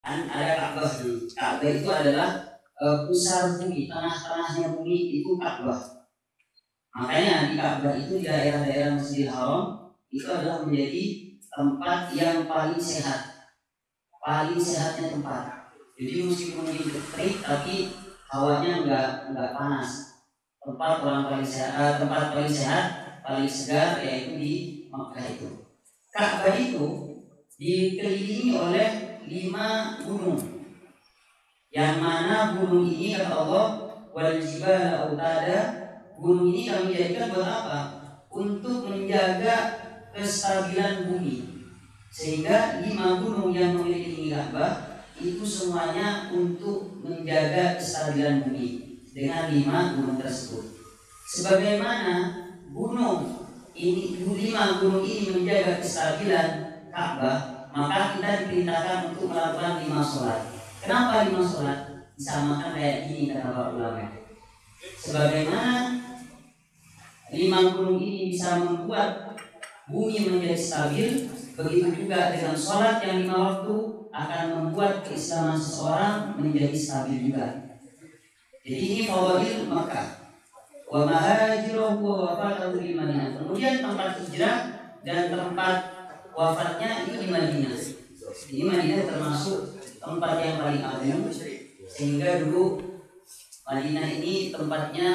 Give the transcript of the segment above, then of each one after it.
Kan ada Ka'bah dulu. Ka'bah itu adalah pusar bumi, tengah-tengahnya bumi itu Ka'bah. Makanya di Ka'bah itu di daerah-daerah Masjidil Haram itu adalah menjadi tempat yang paling sehat, paling sehatnya tempat. Jadi meskipun di terik tapi hawanya enggak panas. Tempat paling sehat, paling segar yaitu di Makkah itu. Ka'bah itu dikelilingi oleh 5 gunung. Yang mana gunung ini kata Allah, wal jibala autada, gunung ini kami jadikan buat apa? Untuk menjaga kestabilan bumi. Sehingga 5 gunung yang mengelilingi Ka'bah itu semuanya untuk menjaga kestabilan bumi dengan 5 gunung tersebut. Sebagaimana gunung ini, 5 gunung ini menjaga kestabilan Ka'bah, maka kita diperintahkan untuk melakukan 5 sholat. Kenapa 5 sholat? Disamakan kayak gini kata para ulama. Sebagaimana 5 gunung ini bisa membuat bumi menjadi stabil, begitu juga dengan sholat yang 5 waktu akan membuat keislaman seseorang menjadi stabil juga. Jadi ini fadhil Makkah. Wa mahajiruhu wa wafatuhu di Madinah. Kemudian tempat hijrah dan tempat wafatnya itu di Madinah. Ini Madinah termasuk tempat yang paling agung, sehingga dulu Madinah ini tempatnya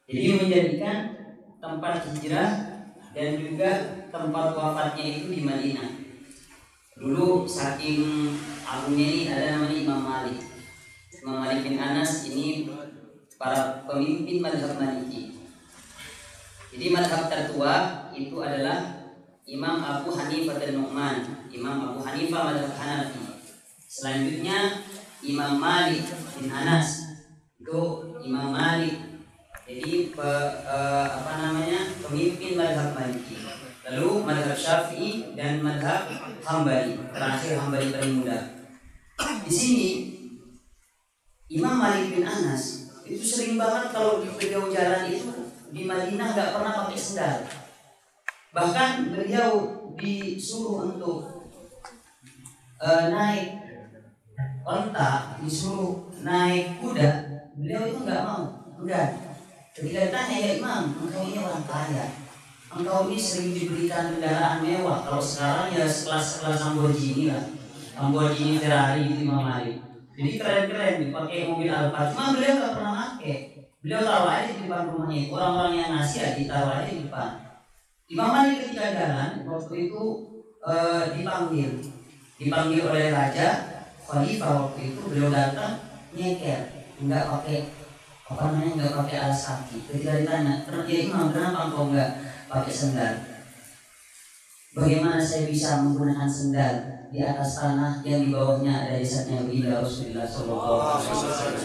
jadi menjadikan tempat hijrah dan juga tempat wafatnya itu di Madinah. Dulu saking agungnya ini ada namanya Imam Malik. Imam Malik bin Anas ini para pemimpin mazhab Maliki. Jadi mazhab tertua itu adalah Imam Abu Hanifah dan Nu'man. Imam Abu Hanifah mazhab Hanafi. Selanjutnya Imam Malik bin Anas. Itu Imam Malik. Jadi pemimpin mazhab Maliki. Lalu mazhab Syafi'i dan mazhab Hambali. Terakhir Hambali paling muda. Di sini Imam Malik bin Anas itu sering banget kalau beliau jalan itu di Madinah nggak pernah pakai sendal. Bahkan beliau disuruh untuk naik onta, disuruh naik kuda, beliau itu nggak mau, enggak. Ketika ditanya, ya Imam, engkau ini orang kaya, engkau ini sering diberikan kendaraan mewah. Kalau sekarang ya sekelas Lamborghini lah, Lamborghini Ferrari gitu Imam Malik. Jadi keren-keren dipakai mobil Alphard. Cuma beliau nggak pernah pakai. Beliau taruh aja di depan rumahnya. Orang-orang yang ngasih ya ditaruh aja di depan. Imam Malik ketika jalan waktu itu dipanggil oleh raja Khalifah waktu itu. Beliau datang nyeker, nggak pakai alas kaki. Ketika ditanya, ya Imam, kenapa engkau nggak pakai sendal? Bagaimana saya bisa menggunakan sendal di atas tanah yang di bawahnya ada jasadnya baginda Rasulullah SAW.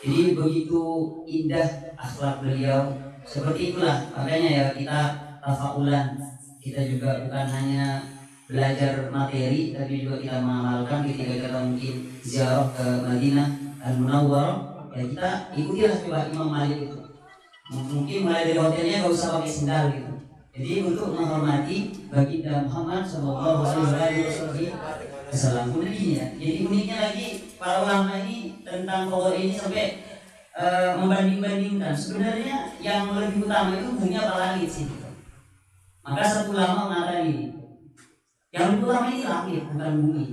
Jadi begitu indah akhlak beliau. Seperti itulah makanya ya kita tafaulan. Kita juga bukan hanya belajar materi, tapi juga kita mengamalkan. Ketika kita mungkin ziarah ke Madinah Al-Munawwarah, ya kita ikutilah coba Imam Malik itu. Mungkin mulai dari hotelnya nggak usah pakai sendal gitu. Jadi untuk menghormati baginda Muhammad Sallallahu Alaihi Wasallam. Uniknya, jadi uniknya lagi para ulama ini tentang qadar ini sampai membanding-bandingkan. Sebenarnya yang lebih utama itu bumi apa langit sih. Maka satu ulama mengatakan ini, yang lebih utama ini langit bukan bumi.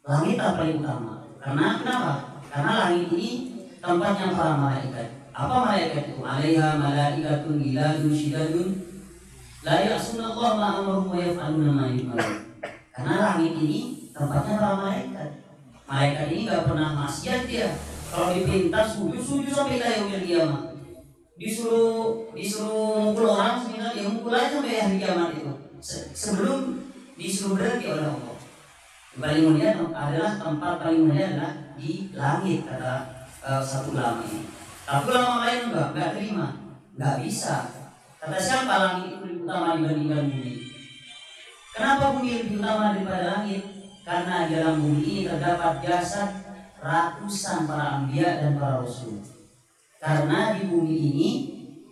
Langit apa yang utama? Karena kenapa? Karena langit ini tempatnya para malaikat. Apa malaikat itu? Alaiha malaikatun ghiladun syidadun la ya'sunallaha ma amaruhum wa yaf'aluna ma yu'marun. Karena langit ini tempatnya para malaikat. Malaikat ini enggak pernah maksiat dia. Kalau diperintah sujud sampai yaumil qiyamah. Disuruh mukul orang sebenarnya dia mukul aja sampai hari kiamat itu. Sebelum disuruh berhenti oleh Allah. Paling mulia adalah tempat paling mulia adalah di langit kata satu ulama ini. Tapi ulama lain enggak terima. Enggak bisa. Kata siapa langit itu lebih utama dibandingkan bumi? Kenapa bumi lebih utama daripada langit? Karena di dalam bumi ini terdapat jasad ratusan para anbiya dan para rasul. Karena di bumi ini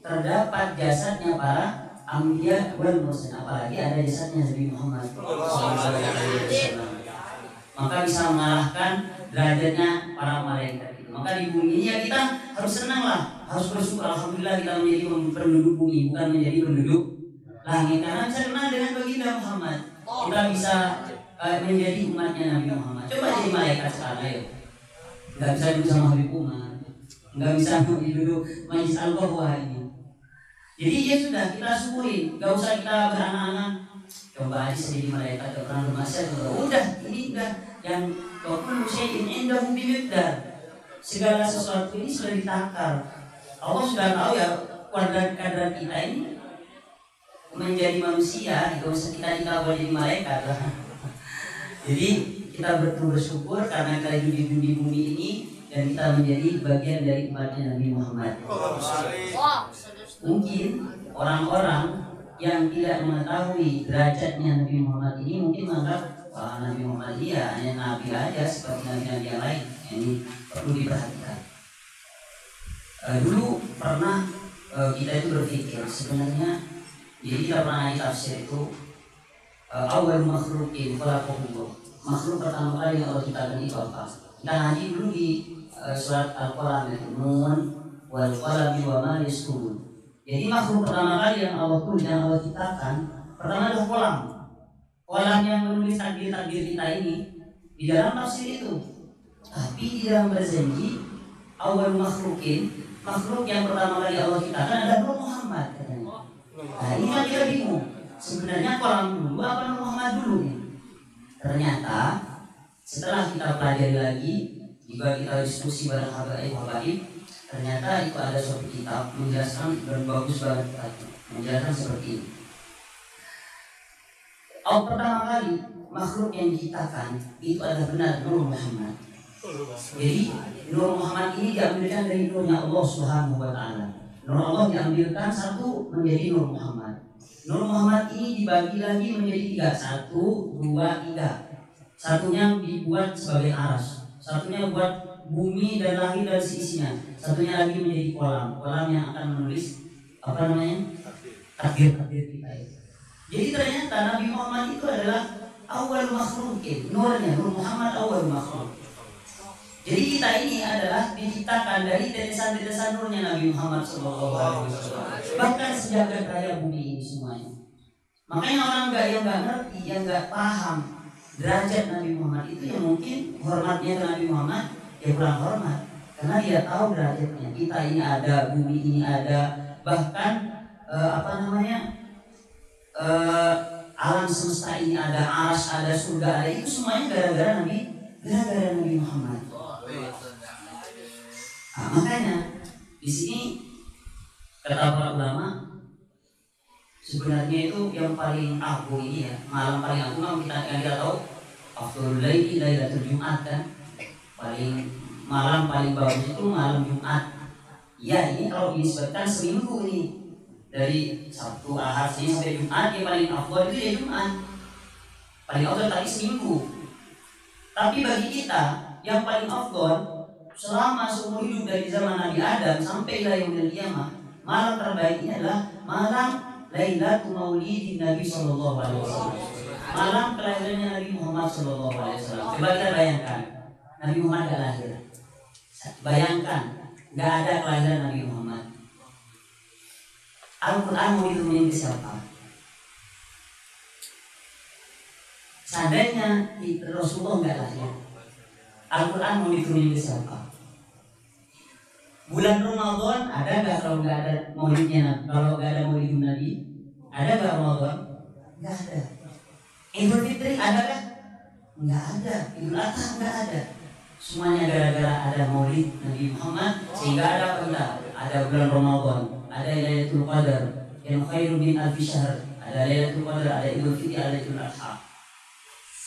terdapat jasadnya para anbiya wal mursalin, apalagi ada jasadnya Nabi Muhammad SAW. Maka bisa mengalahkan derajatnya para malaikat itu. Maka di bumi ini ya kita harus senanglah, harus bersyukur. Alhamdulillah kita menjadi penduduk bumi, bukan menjadi penduduk langit. Karena bisa kenal dengan baginda Muhammad, kita bisa menjadi umatnya Nabi Muhammad. Coba jadi malaikat sekarang, ayo. Nggak bisa duduk sama Habib Umar, nggak bisa duduk majlis al-Qahwah ini. Jadi ya sudah, kita syukurin, nggak usah kita berangan-angan. Coba aja jadi malaikat, gak pernah bermaksiat. Udah, ini udah yang walaupun syai'in indahu bimiqdar. Segala sesuatu ini sudah ditakar. Allah sudah tahu ya kadar kita ini menjadi manusia, nggak usah kita boleh jadi malaikat lah. Jadi kita bersyukur karena kita hidup di bumi ini dan kita menjadi bagian dari umatnya Nabi Muhammad. Mungkin orang-orang yang tidak mengetahui derajatnya Nabi Muhammad ini mungkin menganggap wah, Nabi Muhammad ini ya hanya nabi aja seperti nabi-nabi yang lain. Ini perlu diperhatikan. Dulu pernah kita itu berpikir sebenarnya, jadi kita pernah tafsir itu awal makhlukin khalaqahullah. Makhluk pertama kali yang Allah ciptakan itu apa? Kita ngaji dulu di surat Al-Qalam itu, Nun wal qalami wa ma yasturun. Jadi makhluk pertama kali yang Allah tulis dan Allah ciptakan pertama adalah kolam. Kolam yang menulis takdir-takdir kita ini di dalam tafsir itu. Tapi di dalam berjanji awal makhlukin, makhluk yang pertama kali Allah ciptakan adalah Nur Muhammad katanya. Nah ini kan kita bingung. Sebenarnya kolam dulu apa Nur Muhammad dulu ya? Ternyata setelah kita pelajari lagi, juga kita diskusi bareng habaib, ternyata itu ada suatu kitab menjelaskan dan bagus banget menjelaskan seperti ini. Pertama kali makhluk yang diciptakan itu adalah benar Nur Muhammad. Jadi Nur Muhammad ini diambilkan dari nurnya Allah Subhanahu wa taala. Nur Allah diambilkan satu menjadi Nur Muhammad. Nur Muhammad ini dibagi lagi menjadi tiga, 1, 2, 3. Satunya dibuat sebagai aras, satunya buat bumi dan langit dan seisinya, satunya lagi menjadi kolam yang akan menulis apa namanya takdir kita itu. Jadi ternyata Nabi Muhammad itu adalah awal makhlukin, nurnya Nur Muhammad awal makhluk. Jadi kita ini adalah diciptakan dari tetesan-tetesan nurnya Nabi Muhammad SAW. Bahkan sejagat raya bumi ini semuanya. Makanya orang yang nggak ngerti, yang nggak paham derajat Nabi Muhammad itu, yang mungkin hormatnya ke Nabi Muhammad ya kurang hormat, karena dia tahu derajatnya. Kita ini ada, bumi ini ada, bahkan alam semesta ini ada, aras ada, surga ada, itu semuanya gara-gara Nabi Muhammad. Nah, makanya di sini kata para ulama, sebenarnya itu yang paling agung ini ya, malam paling agung yang kita tahu afdhalul laili lailatul Jumat kan. Malam paling bagus itu malam Jumat. Ya ini kalau disebutkan seminggu ini, dari Sabtu, Ahad, Senin sampai Jumat, yang paling afdal itu ya Jumat. Paling afdal tapi seminggu. Tapi bagi kita yang paling afdal selama seumur hidup dari zaman Nabi Adam sampai yaumil qiyamah, malam terbaik ini adalah malam Lailatul Maulidin Nabi sallallahu alaihi wasallam. Malam kelahirannya Nabi Muhammad sallallahu alaihi wasallam. Coba kita bayangkan, Nabi Muhammad gak lahir. Bayangkan, gak ada kelahiran Nabi Muhammad. Al-Quran mau diturunin ke siapa? Seandainya Rasulullah gak lahir, Al-Quran mau diturunin ke siapa? Bulan Ramadan ada gak kalau gak ada maulidnya? Kalau gak ada maulid Nabi, ada gak Ramadan? Gak ada. Idul Fitri ada gak? Gak ada. Idul Adha gak ada. Semuanya gara-gara ada maulid Nabi Muhammad, sehingga ada apa enggak? Ada bulan Ramadan, ada Lailatul Qadar yang khairun min alfi syahr, ada Lailatul Qadar, ada Idul Fitri, ada Idul Adha.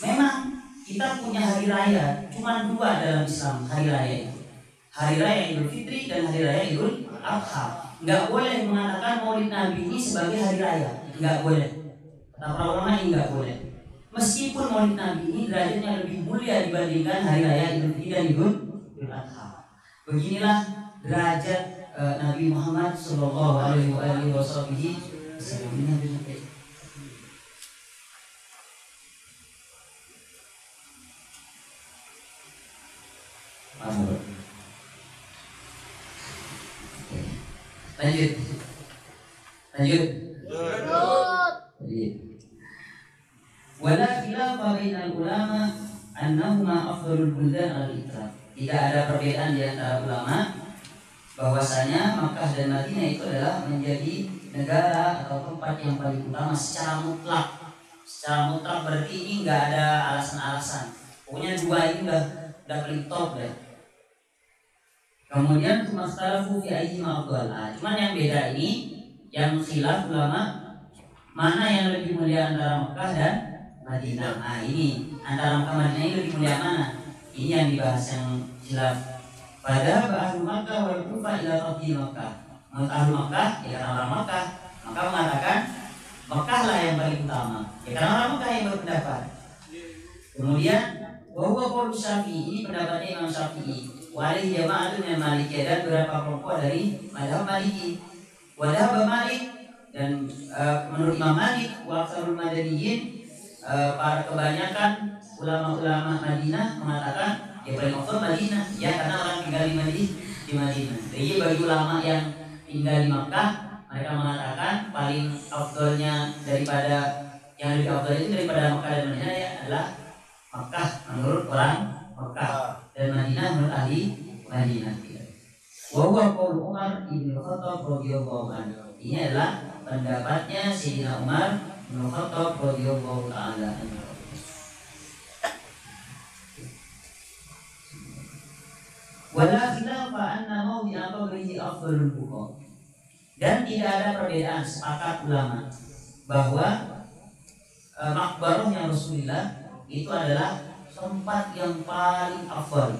Memang kita punya hari raya cuma 2 dalam Islam, hari raya itu. Hari raya Idul Fitri dan hari raya Idul Adha. Enggak boleh mengatakan maulid Nabi ini sebagai hari raya, enggak boleh. Kata para ulama ini enggak boleh. Meskipun Maulid Nabi ini derajatnya lebih mulia dibandingkan hari raya Idul Fitri dan Idul Adha. Beginilah derajat Nabi Muhammad Sallallahu Alaihi Wasallam. Lanjut. Wala khilafa bainal ulama annahuma afdalul buldan al-itlaq. Tidak ada perbedaan di antara ulama bahwasanya Makkah dan Madinah itu adalah menjadi negara atau tempat yang paling utama secara mutlak. Secara mutlak berarti ini nggak ada alasan-alasan. Pokoknya dua ini udah paling top deh. Kemudian masalafu fi ayyima afdal. Cuman yang beda ini, yang khilaf ulama mana yang lebih mulia antara Makkah dan Madinah. Ini antara Makkah Madinah ini lebih mulia mana? Ini yang dibahas yang khilaf. Pada ahli Makkah wal Kufah ila tafdil Makkah. Menurut ahli Makkah, ya karena orang Makkah, maka mengatakan Makkah lah yang paling utama. Ya karena orang Makkah yang berpendapat. Kemudian bahwa qaul Syafi'i, ini pendapatnya Imam Syafi'i. Walih jama'atun min Malikiyah, dan beberapa kelompok dari mazhab Maliki. Wadhab Malik, dan menurut Imam Malik wa aktsarul Madaniyyin, para kebanyakan ulama-ulama Madinah mengatakan ya paling afdal Madinah, ya karena orang tinggal di Madinah. Jadi bagi ulama yang tinggal di Makkah, mereka mengatakan paling afdalnya daripada yang lebih afdal itu daripada Makkah dan Madinah ya adalah Makkah menurut orang Makkah, dan Madinah menurut ahli Madinah. Wa huwa qaul Umar bin Khattab radhiyallahu anhu. Ini adalah pendapatnya Sayyidina Umar bin Khattab radhiyallahu taala anhu. Wala khilafa anna mawdi'a qabrihi afdalul buqa. Dan tidak ada perbedaan, sepakat ulama bahwa makbarahnya Rasulullah itu adalah tempat yang paling afdal.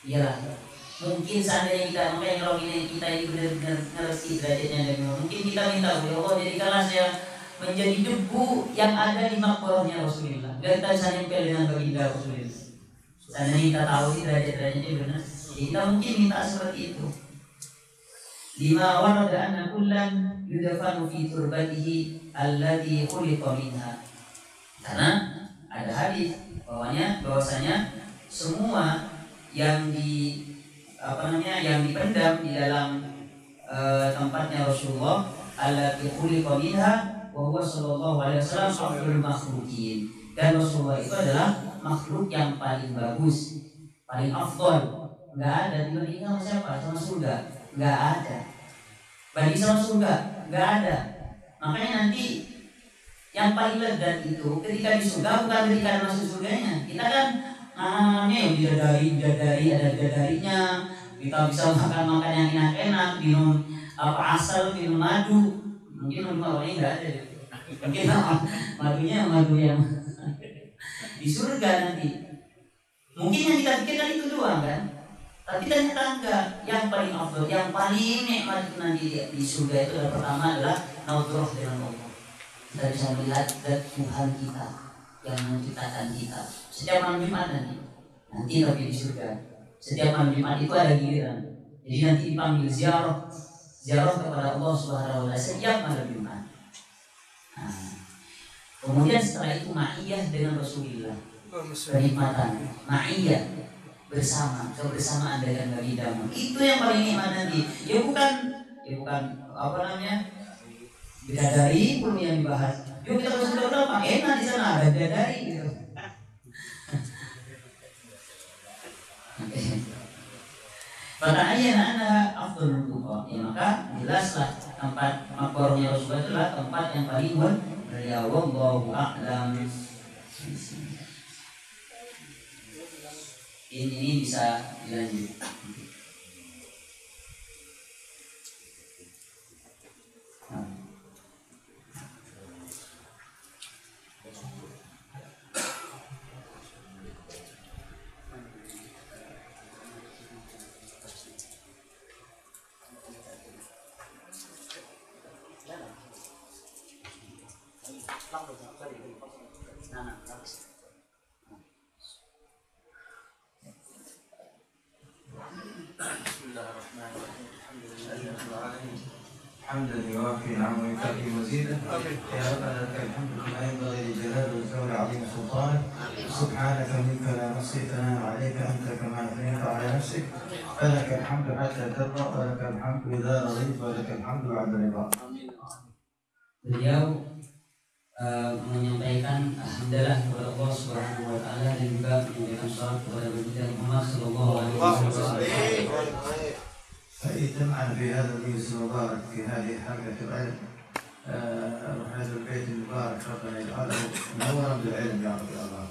Iyalah, mungkin seandainya kita, makanya kalau kita ini benar-benar ngerti derajatnya dari Allah, mungkin kita minta ya Allah jadikanlah saya menjadi debu yang ada di makbarahnya Rasulullah, biar kita bisa nempel dengan baginda Rasulullah. Seandainya kita tahu sih derajat-derajatnya benar, jadi kita mungkin minta seperti itu. Lima warada anna kullan yudafanu fi turbatihi alladhi khuliqa minha. Karena ada hadis bahwasanya semua yang yang dipendam di dalam tempatnya Rasulullah allati khuliqa minha wa huwa sallallahu alaihi wasallam afdalul makhluqin. Dan Rasulullah itu adalah makhluk yang paling bagus, paling afdal. Enggak ada dibandingkan sama siapa? Sama surga. Enggak ada. Bagi sama surga enggak ada. Makanya nanti yang paling lezat itu ketika di surga bukan ketika masuk surganya. Kita kan yang bidadari ada bidadarinya, kita bisa makan yang enak-enak, minum asal, minum madu. Mungkin rumah orangnya nggak ada, mungkin madu yang di surga nanti. Mungkin yang kita pikirkan itu doang kan, tapi ternyata enggak. Yang paling afdal, yang paling nikmat itu nanti di surga itu adalah pertama adalah naudzuh dengan Allah. Kita bisa melihat zat Tuhan kita yang menciptakan kita. Setiap malam Jumat nanti tapi di surga. Setiap malam Jumat itu ada giliran. Jadi nanti dipanggil ziarah kepada Allah Subhanahu wa taala setiap malam Jumat. Kemudian setelah itu ma'iyah dengan Rasulullah. Kenikmatan ma'iyah bersama, kebersamaan dengan Nabi Muhammad. Itu yang paling nikmat nanti. Ya bukan bidadari pun yang dibahas. Yuk kita ke surga berapa? Enak di sana ada bidadari gitu. Fata'ayyana anna afdalul buqa. Ya maka jelaslah tempat makbarahnya Rasulullah adalah tempat yang paling mulia. Wallahu a'lam. Ini bisa dilanjut. حمدا يوافي نعمه ويكافئ مزيدا. يا ربنا لك الحمد كما ينبغي لجلال وجهك عظيم سلطانك. سبحانك منك لا نحصي ثناء عليك انت كما اثنيت على نفسك. فلك الحمد حتى ترضى ولك الحمد اذا رضيت ولك الحمد بعد الرضا. Beliau menyampaikan alhamdulillah kepada Allah Subhanahu wa taala dan juga menyampaikan salam kepada Nabi Muhammad sallallahu alaihi wasallam. فاجتمعنا في هذا المجلس المبارك في هذه حلقة العلم هذا البيت المبارك ربنا يجعله منورا بالعلم يا رب الله.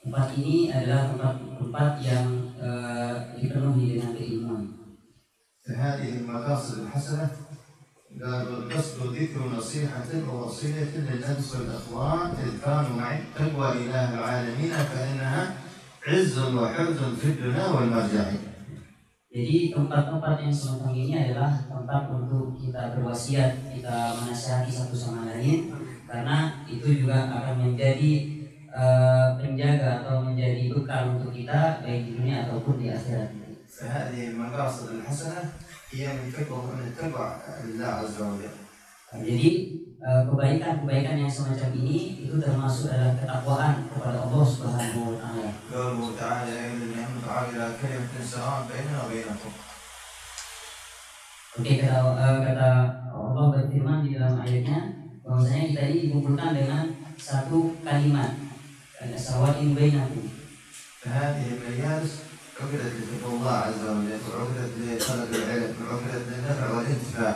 Tempat ini adalah tempat yang dipenuhi dengan keilmuan. هذه المقاصد الحسنة القصد ذكر نصيحة ووصية للأنس والأخوان إذ كانوا معي تقوى إله العالمين فإنها عز وحرز في الدنيا والمرجع. Jadi tempat-tempat yang semacam ini adalah tempat untuk kita berwasiat, kita menasihati satu sama lain, karena itu juga akan menjadi penjaga atau menjadi bekal untuk kita baik di dunia ataupun di akhirat. فهذه المقاصد الحسنة هي من تتبع الله عز وجل. Jadi kebaikan-kebaikan yang semacam ini itu termasuk dalam ketakwaan kepada Allah Subhanahu wa taala. قوله تعالى يا أيها الذين آمنوا تعالوا إلى كلمة سواء بيننا وبينكم. Oke, kata Allah berfirman di dalam ayatnya bahwasanya kita ini dikumpulkan dengan satu kalimat sawain bainakum. فهذه المجالس عقدت لذكر الله عز وجل وعقدت لطلب العلم وعقدت للنفع والانتفاع.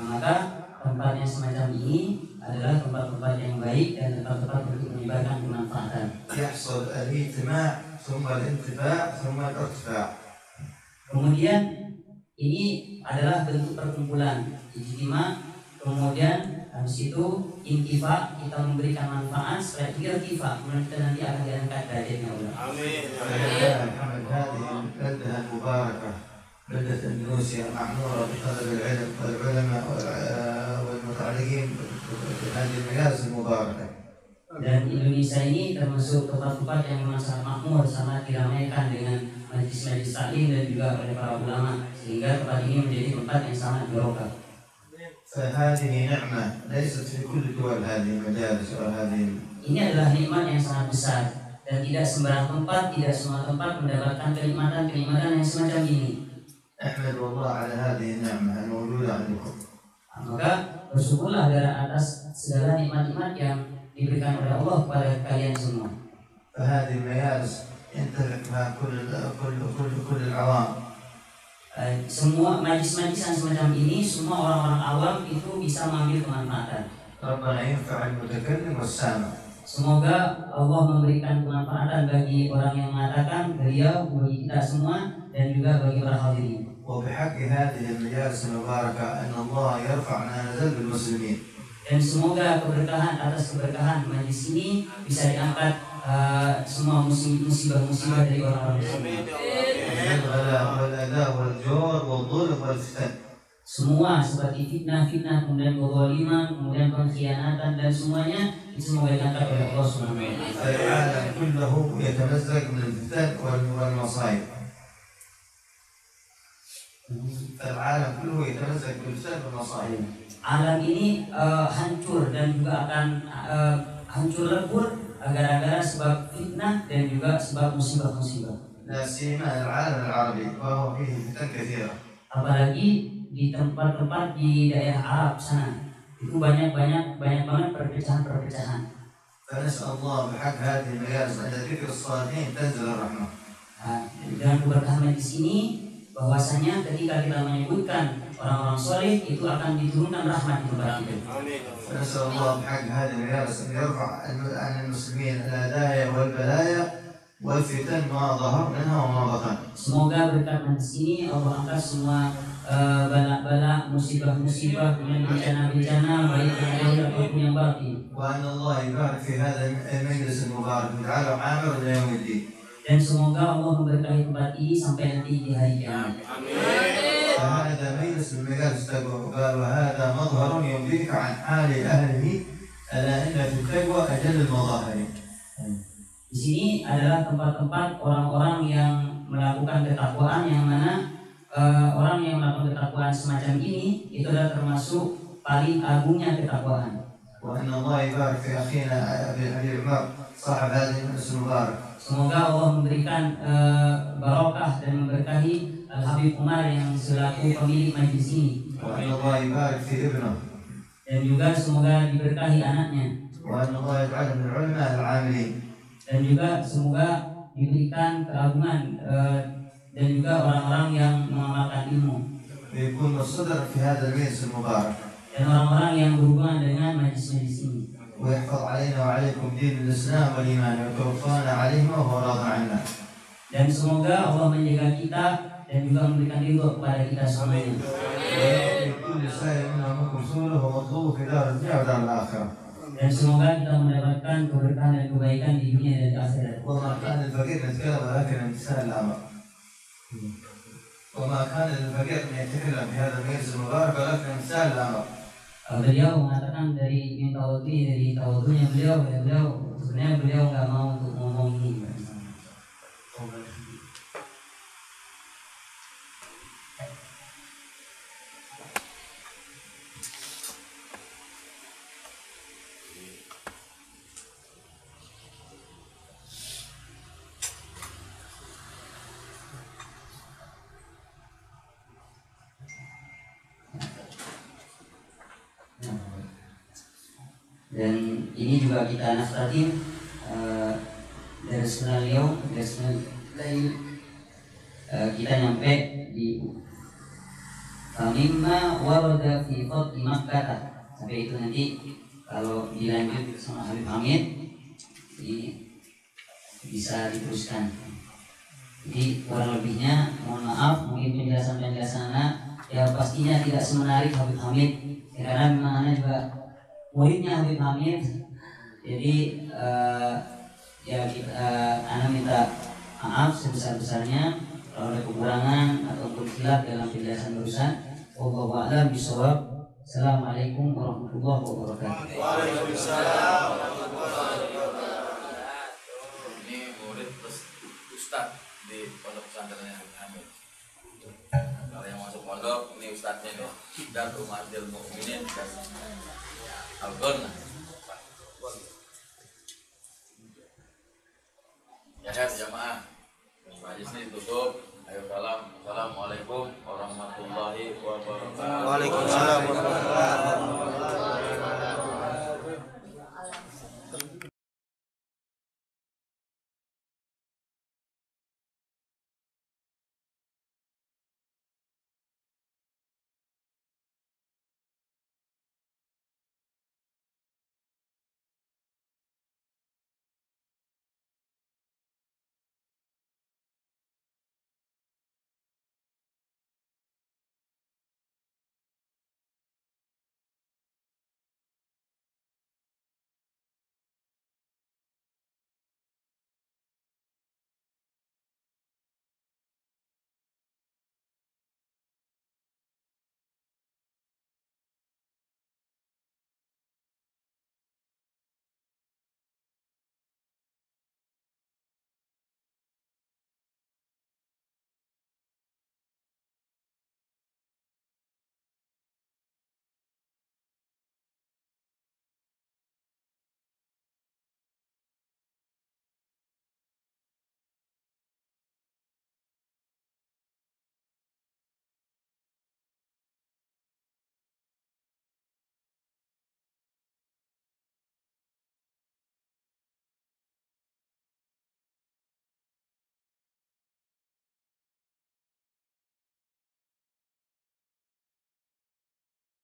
Maka tempat yang semacam ini adalah tempat-tempat yang baik dan tempat-tempat untuk menyebarkan kemanfaatan. يحصل الاجتماع ثم الانتفاع ثم الارتفاع. Kemudian ini adalah bentuk perkumpulan ijtima, kemudian habis itu intifa, kita memberikan manfaat, setelah itu irtifa, kemudian kita nanti akan diangkat derajatnya. Amin. هذه البلدة المباركة بلدة اندونيسيا معمورة بطلب العلم والعلماء والمتعلقين بهذه المجالس المباركة. Dan Indonesia ini termasuk tempat-tempat yang memang sangat makmur, sangat diramaikan dengan majlis-majlis taklim dan juga oleh para ulama, sehingga tempat ini menjadi tempat yang sangat barokah. فهذه نعمة ليست في كل دول هذه المجالس وهذه. Ini adalah nikmat yang sangat besar dan tidak sembarang tempat, tidak semua tempat mendapatkan kenikmatan yang semacam ini. أحمد الله على هذه النعمة الموجودة عندكم. Maka bersyukurlah dari atas segala nikmat-nikmat yang diberikan oleh Allah kepada kalian semua. فهذه المجالس ينتفع بها كل العوام. Semua majlis-majlis yang semacam ini, semua orang-orang awam itu bisa mengambil kemanfaatan. ربنا ينفع المتكلم والسامع. Semoga Allah memberikan kemanfaatan bagi orang yang mengatakan, beliau, bagi kita semua, dan juga bagi para hadirin. وبحق هذه المجالس المباركة أن الله يرفع ما نزل بالمسلمين. Dan semoga keberkahan atas keberkahan majlis ini bisa diangkat semua musibah-musibah dari orang-orang muslim. والأذى والجور والظلم والفتن. Semua seperti fitnah, kemudian kezaliman, kemudian pengkhianatan dan semuanya semoga diangkat oleh Allah Subhanahu wa taala. العالم كله يتمزق من الفتن والمصائب. العالم كله يتمزق بالفتن والمصائب. Alam ini hancur dan juga akan hancur lebur gara-gara sebab fitnah dan juga sebab musibah-musibah. لا سيما العالم العربي وهو فيه فتن كثيرة. Apalagi di tempat-tempat di daerah Arab sana itu banyak banget perpecahan. فنسأل الله بحق هذه المجالس عند ذكر الصالحين تنزل الرحمة. Dengan keberkahan di sini bahwasanya ketika kita menyebutkan orang-orang soleh itu akan diturunkan rahmat kepada kita. فنسأل الله بحق هذه المجالس أن يرفع عن المسلمين الهدايا والبلايا والفتن ما ظهر منها وما بطن. Semoga berkat majlis ini Allah angkat semua bala-bala, musibah-musibah, kemudian bencana-bencana baik yang zahir ataupun yang batin. وأن الله يبارك في هذا المجلس المبارك ويجعله عامر إلى يوم الدين. Dan semoga Allah memberkahi tempat ini sampai nanti di hari kiamat. فهذا مجلس من مجالس التقوى قال وهذا مظهر ينبئك عن حال أهله ألا إن في التقوى أجل المظاهر. sini adalah tempat-tempat orang-orang yang melakukan ketakwaan, yang mana orang yang melakukan ketakwaan semacam ini itu adalah termasuk paling agungnya ketakwaan. وأن الله يبارك في أخينا أبي عمر صاحب هذه المجلس المبارك. Semoga Allah memberikan barokah dan memberkahi Al-Habib Umar yang selaku pemilik majlis ini. وأن الله يبارك في ابنه. Dan juga semoga diberkahi anaknya. وأن الله يجعله من العلماء العاملين. Dan juga semoga diberikan keagungan dan juga orang-orang yang mengamalkan ilmu. ويكون الصدر في هذا المجلس المبارك. Dan orang-orang yang berhubungan dengan majlis-majlis ini. ويحفظ علينا وعليكم دين الإسلام والإيمان ويتوفانا عليه وهو راض عنا. Dan semoga Allah menjaga kita dan juga memberikan ridho kepada kita semuanya. ويكون سائر منكم رسوله ومطلوب في دار الدنيا ودار الآخرة. Dan semoga kita mendapatkan keberkahan dan kebaikan di dunia dan di akhirat. وما كان الفقير نتكلم ولكن امتثال الأمر. وما كان الفقير أن يتكلم في هذا المجلس المبارك ولكن امتثال الأمر. Beliau mengatakan dari tawadhunya beliau sebenarnya beliau nggak mau untuk ngomong ini. Dan ini juga kita naftatin dari beliau kita nyampe di Famimma warada fi fadli Makkah. Sampai itu nanti kalau dilanjut sama Habib Hamid ini bisa diteruskan. Jadi kurang lebihnya mohon maaf, mungkin penjelasan-penjelasan ya pastinya tidak semenarik Habib Hamid ya, karena memang Ana juga muridnya Habib Hamid. Jadi ya Ana minta maaf sebesar-besarnya kalau ada kekurangan atau khilaf dalam penjelasan barusan. Wallahu a'lam bishawab. Assalamualaikum warahmatullahi wabarakatuh. Waalaikumsalam warahmatullahi wabarakatuh. Ini murid plus ustaz di pondok pesantrennya Habib Hamid. Kalau yang masuk pondok ini ustaznya nih, dan Umatil Mukminin dan Al-Ghana. Ya kan jamaah, majlis ini tutup. Ayo salam. Assalamualaikum warahmatullahi wabarakatuh. Waalaikumsalam warahmatullahi wabarakatuh.